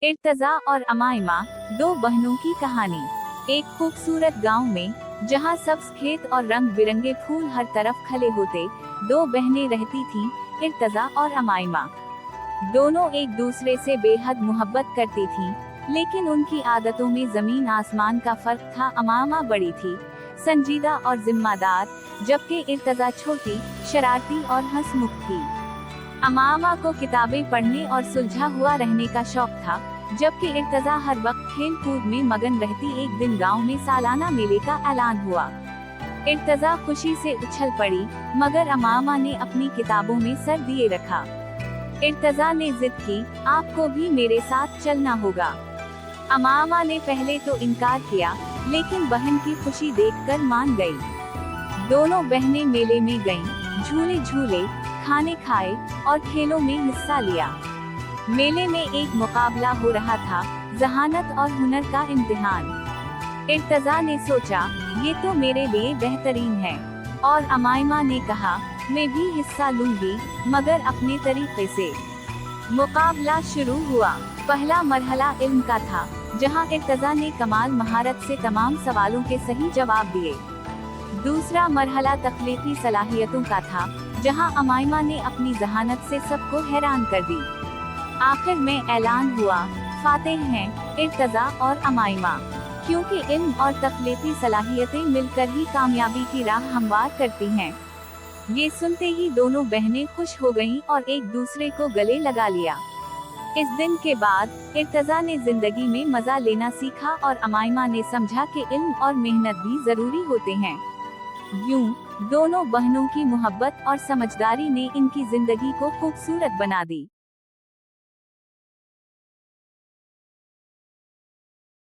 इर्तजा और अमायमा, दो बहनों की कहानी। एक खूबसूरत गांव में, जहां सब्ज खेत और रंग बिरंगे फूल हर तरफ खिले होते, दो बहनें रहती थीं, इर्तजा और अमायमा। दोनों एक दूसरे से बेहद मोहब्बत करती थीं, लेकिन उनकी आदतों में जमीन आसमान का फर्क था। अमायमा बड़ी थी, संजीदा और जिम्मेदार, जबकि इर्तजा छोटी, शरारती और हंसमुख थी। अमायमा को किताबें पढ़ने और सुलझा हुआ रहने का शौक था, जबकि इर्तजा हर वक्त खेल कूद में मगन रहती। एक दिन गांव में सालाना मेले का ऐलान हुआ। इर्तजा खुशी से उछल पड़ी, मगर अमायमा ने अपनी किताबों में सर दिए रखा। इर्तजा ने जिद की, आपको भी मेरे साथ चलना होगा। अमायमा ने पहले तो इनकार किया, लेकिन बहन की खुशी देखकर मान गई। दोनों बहनें मेले में गईं, झूले झूले, खाने खाए और खेलों में हिस्सा लिया। मेले में एक मुकाबला हो रहा था, जहानत और हुनर का इम्तिहान। इर्तजा ने सोचा, ये तो मेरे लिए बेहतरीन है, और अमायमा ने कहा, मैं भी हिस्सा लूंगी, मगर अपने तरीके से। मुकाबला शुरू हुआ। पहला मरहला इल्म का था, जहां इर्तजा ने कमाल महारत से तमाम सवालों के सही जवाब दिए। दूसरा मरहला तख्लीकी सलाहियतों का था, जहां अमायमा ने अपनी जहानत से सबको हैरान कर दी। आखिर में ऐलान हुआ, फातेह हैं इर्तजा और अमायमा, क्योंकि इल्म और तख्लीकी सलाहियतें मिलकर ही कामयाबी की राह हमवार करती हैं। ये सुनते ही दोनों बहनें खुश हो गईं और एक दूसरे को गले लगा लिया। इस दिन के बाद इर्तजा ने जिंदगी में मजा लेना सीखा और अमायमा ने समझा कि इल्म और मेहनत भी जरूरी होते हैं। यूं दोनों बहनों की मोहब्बत और समझदारी ने इनकी जिंदगी को खूबसूरत बना दी।